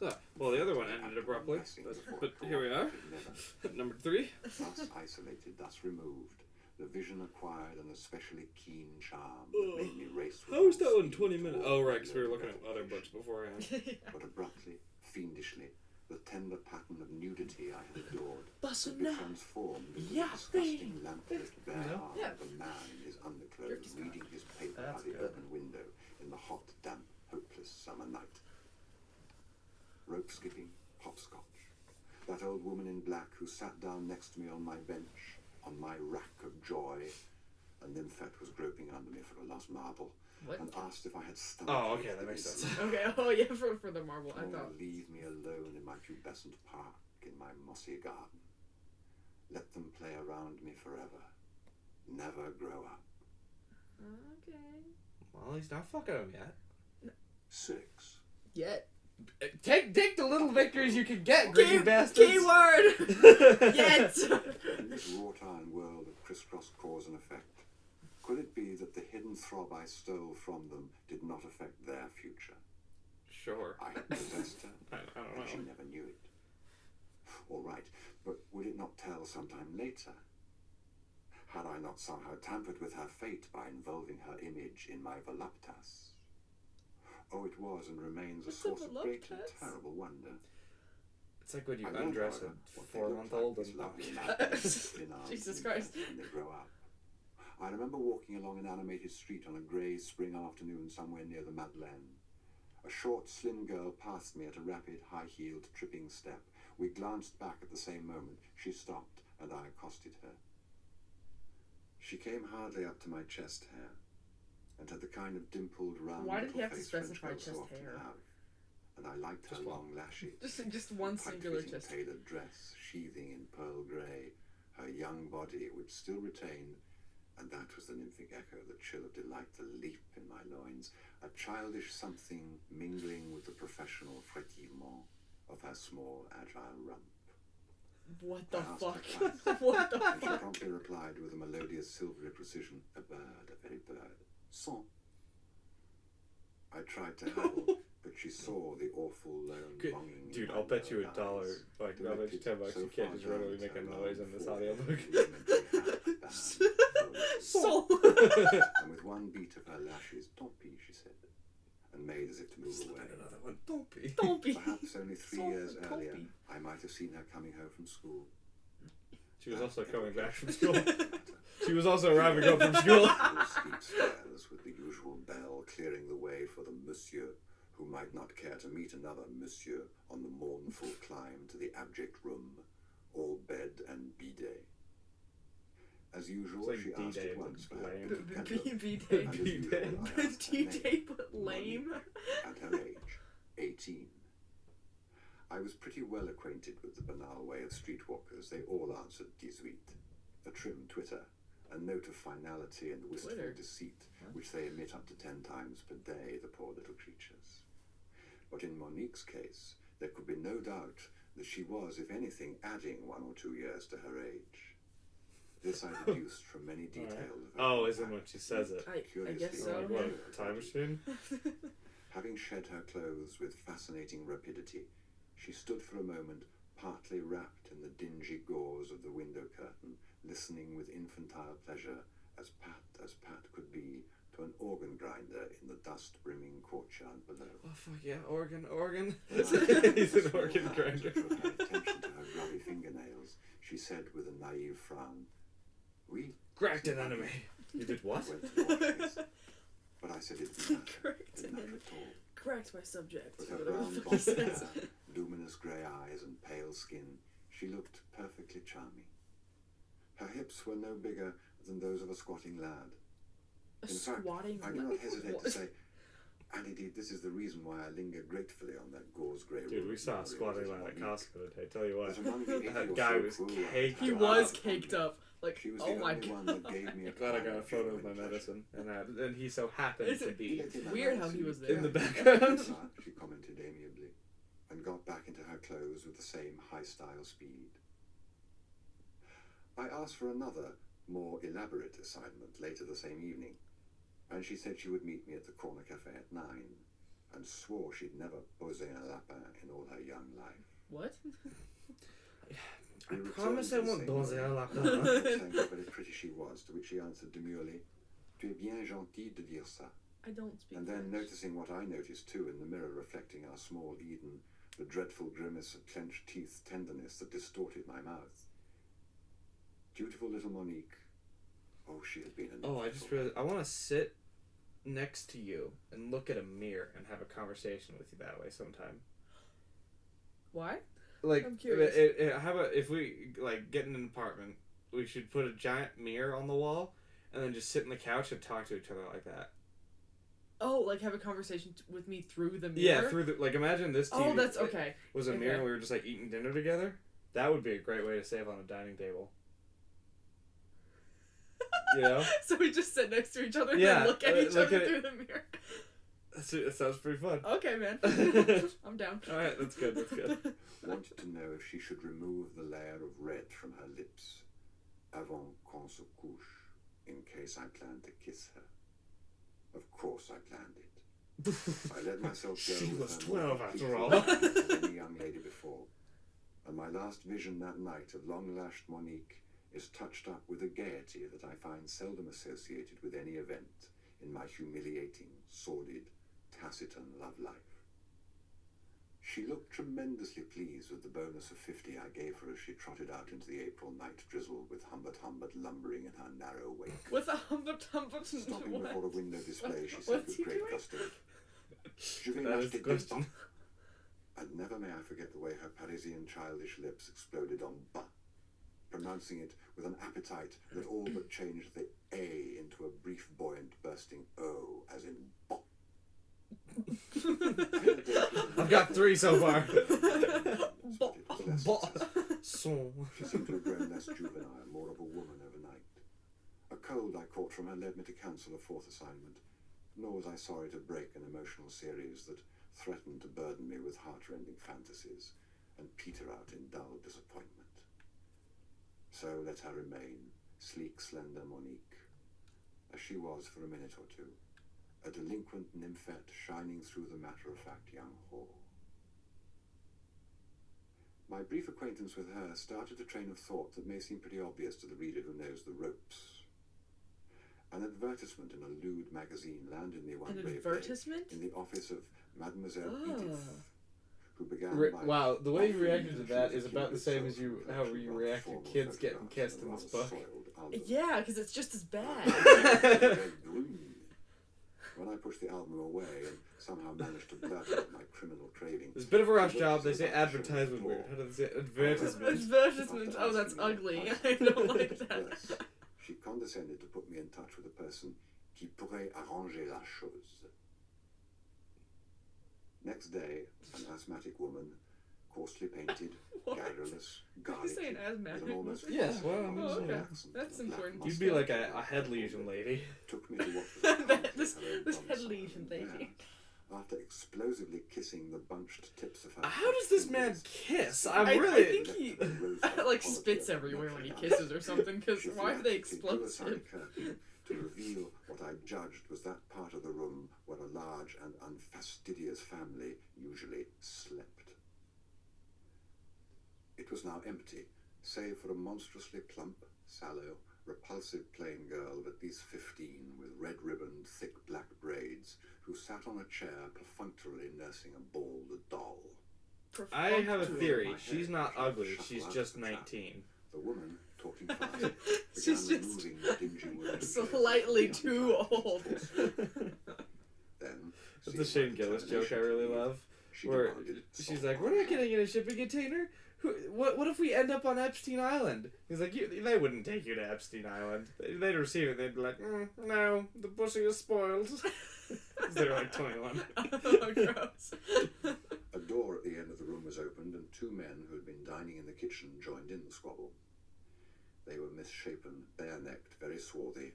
So, well, the other one ended abruptly, but here we are. Number 3. Thus isolated, thus removed, the vision acquired an especially keen charm that made me race with How was that all one speed 20 minutes? toward Oh, right, because we were the looking at other books beforehand. But abruptly, fiendishly, the tender pattern of nudity I had adored But would be transformed into the disgusting lamplit bare arm of a man in his underclothes reading his paper by the open window in the hot, damp, hopeless summer night. Rope skipping, hopscotch. That old woman in black who sat down next to me on my bench, on my rack of joy, and Nymphet was groping under me for a lost marble, and asked if I had stomach. Oh, okay, that makes sense. Okay, oh yeah, for the marble, I thought. Leave me alone in my pubescent park, in my mossy garden. Let them play around me forever. Never grow up. Okay. Well, he's not fucking him yet. 6. Yet. Take the little victories you can get, greedy bastards. Keyword! Yet! In this wrought iron world of crisscross cause and effect, could it be that the hidden throb I stole from them did not affect their future? Sure. I had possessed her, I don't and she know. never knew it. All right, but would it not tell sometime later? Had I not somehow tampered with her fate by involving her image in my voluptas? Oh, it was and remains a source of great and terrible wonder. It's like when you I learned, undress however, a what they 4-month-old look and... like, these lovely thin arms Jesus and Christ. when they grow up. I remember walking along an animated street on a grey spring afternoon somewhere near the Madeleine. A short, slim girl passed me at a rapid, high-heeled, tripping step. We glanced back at the same moment. She stopped, and I accosted her. She came hardly up to my chest hair, and had the kind of dimpled, round Why did he have to face specify French girls chest so often hair? have. And I liked her long lashes. Just one singular tight-fitting chest. tailored dress, sheathing in pearl grey, her young body, which still retained, and that was the nymphic echo, the chill of delight, the leap in my loins, a childish something mingling with the professional frétillement of her small, agile rump. What the I asked fuck? her twice, What the and she fuck? promptly replied with a melodious, silvery precision, a bird, a very bird. Son. I tried to haggle, but she saw the awful, lone, longing in Dude, my I'll bet you blurred $1. eyes, Like, I'll bet you $10 directed you can't just far randomly down make a her noise in round this forehead, audiobook. So. And with one beat of her lashes, "Don't be," she said, and made as if to move away. Another one. Don't be. Don't be. Perhaps only 3 So years earlier, comfy. I might have seen her coming home from school. She was also coming back from school. She was also arriving home from school. Those steep stairs with the usual bell clearing the way for the monsieur who might not care to meet another monsieur on the mournful climb to the abject room, all bed and bidet. As usual, It's like she asked D-Day, at once for her lame. pretty B-Day. pendant, and as usual, I asked her name, D-Day, but lame. at her age, 18. I was pretty well acquainted with the banal way of streetwalkers. They all answered 18, a trim twitter, a note of finality and wistful Twitter? deceit, which they emit up to 10 times per day, the poor little creatures. But in Monique's case, there could be no doubt that she was, if anything, adding 1 or 2 years to her age. This I deduced from many details of her Oh, isn't contact when she says it. I curiously guess so. Like, what, time machine? Having shed her clothes with fascinating rapidity, she stood for a moment, partly wrapped in the dingy gauze of the window curtain, listening with infantile pleasure, as pat could be, to an organ grinder in the dust-brimming courtyard below. Oh, fuck yeah, organ. He's He's an organ grinder. Attention to her grubby fingernails, she said with a naive frown, "Oui." Cracked an enemy. You did what? I went to the office, but I said it didn't matter. Correct. Didn't matter at all. Correct my subject. With her Whatever brown the fuck bobbed he hair, says. luminous grey eyes and pale skin, she looked perfectly charming. Her hips were no bigger than those of a squatting lad. A In fact, squatting I do not hesitate What? to say, and indeed this is the reason why I linger gratefully on that gauze grey Dude, road we saw a memorial squatting visit lad at one week. Costco today. Tell you what. That among the 80 That or guy so was crew I caked had He up. was gathered caked around up. Like, She was oh the my only one that gave me a Glad I got a kind of photo of my genuine medicine, and he so happened Is to it be weird how he was there? in the background. She commented amiably, and got back into her clothes with the same high-style speed. I asked for another, more elaborate assignment later the same evening, and she said she would meet me at the corner cafe at 9. and swore she'd never posé un lapin in all her young life. What? I promise I won't danser à la saying how very pretty she was, to which she answered demurely, "Tu es bien gentil de dire ça." I don't speak And then, French. noticing what I noticed too in the mirror reflecting our small Eden, the dreadful grimace of clenched teeth tenderness that distorted my mouth. Dutiful little Monique. Oh, she had been an Oh, I just realized I want to sit next to you and look at a mirror and have a conversation with you that way sometime. Why? Like, I'm curious. how about if we like get in an apartment, we should put a giant mirror on the wall, and then just sit on the couch and talk to each other like that. Oh, like have a conversation with me through the mirror? Yeah, through the like. Imagine this TV. Oh, that's okay. Was a mirror Okay. and we were just like eating dinner together. That would be a great way to save on a dining table. You know? So we just sit next to each other and Yeah, then look at each look other at it. through the mirror. That sounds pretty fun. Okay, man. I'm down. Alright, that's good, that's good. Wanted to know if she should remove the layer of red from her lips, avant qu'on se couche, in case I planned to kiss her. Of course I planned it. I let myself go She with was her more 12 after completely all. than any young lady before. And my last vision that night of long-lashed Monique is touched up with a gaiety that I find seldom associated with any event in my humiliating, sordid, taciturn love life. She looked tremendously pleased with the bonus of 50 I gave her as she trotted out into the April night drizzle with Humbert lumbering in her narrow wake. With a humbert. Stopping before a window display, she said What's with he great doing? gusto, "Je vais That is the m'acheter des question. bas." And never may I forget the way her Parisian childish lips exploded on bas, pronouncing it with an appetite that all but changed the A into a brief, buoyant, bursting O, as in bop. I've got 3 so far. But it was less Bo- successful. So. She seemed to have grown less juvenile, more of a woman overnight. A cold I caught from her led me to cancel a 4th assignment, nor was I sorry to break an emotional series that threatened to burden me with heart-rending fantasies and peter out in dull disappointment. So let her remain, sleek, slender Monique, as she was for a minute or two, a delinquent nymphette shining through the matter-of-fact young whore. My brief acquaintance with her started a train of thought that may seem pretty obvious to the reader who knows the ropes. An advertisement in a lewd magazine landed me one An brave advertisement? day in the office of Mademoiselle Oh. Edith, who began by Wow, the way you offering reacted to her that shoes is about the same as you how collection you of react to formal kids getting photographs kissed and in a this rather book. soiled album. Yeah, because it's just as bad. When I pushed the album away and somehow managed to blurt out my criminal craving, It's a bit of a rush job. They say advertisement weird. How do they say advertisement? Advertisement. Oh, that's ugly. I don't like that. she condescended to put me in touch with a person qui pourrait arranger la chose. Next day, an asthmatic woman, coarsely painted, What? garrulous, Did you say an garlicky, asthmatic with an almost woman? Yeah, well, I mean, Oh, okay. accent That's and a black important. You'd be like a head lesion lady. took me to what was apparently This her own head domicile, lesion, thank and you. after explosively kissing the bunched tips of her How does this man kiss? I'm I really. think he like spits everywhere when he kisses or something. Because why are they explosive? To reveal what I judged was that part of the room where a large and unfastidious family usually slept. It was now empty, save for a monstrously plump, sallow, repulsive plain girl of at least 15 with red-ribboned, thick black braids who sat on a chair perfunctorily nursing a bald doll. I have a theory. My She's head not tried to ugly. shuffle She's out just the trap. 19. The woman, talking fast, began She's just removing the dingy wooden chairs slightly from the too trap. old. Then, That's a seeing Shane my Gillis joke I determination really to leave, love. she Where demanded she's soft like, "We're not martial. getting in a shipping container. What if we end up on Epstein Island?" He's like, "They wouldn't take you to Epstein Island. They'd receive it. They'd be like, no, the pussy is spoiled." They're like 21. Oh, gross. A door at the end of the room was opened, and 2 men who had been dining in the kitchen joined in the squabble. They were misshapen, bare-necked, very swarthy,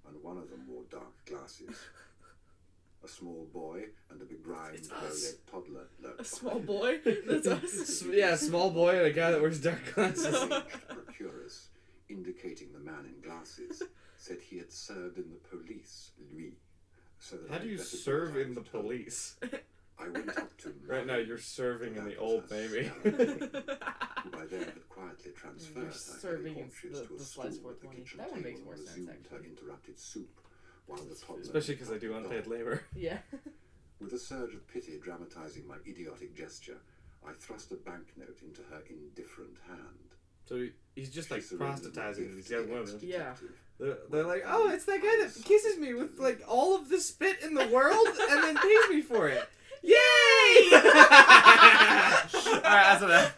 and one of them wore dark glasses. A small boy and a begrimed, It's us. low-legged toddler lurked A small behind. boy? That's us. Yeah, small boy and a guy that wears dark glasses. The aged procuress, indicating the man in glasses, said he had served in the police, lui. So that How do I'd you better serve do as I in the was told. police? Right now, you're serving in the Old Navy. Who by then had quietly transferred You're her serving heavy in haunches to a the stool slice at the 420. kitchen That one table makes more and sense, resumed her actually. interrupted soup, while the toddler Especially because I do looked at the unpaid dog. labor. Yeah. With a surge of pity dramatizing my idiotic gesture, I thrust a banknote into her indifferent hand. So he's just like She surrendered my proselytizing gift these to young the women. Yeah. ex-detective. They're like, oh, it's that guy that kisses me with like all of the spit in the world and then pays me for it. Yay! Alright, that's enough.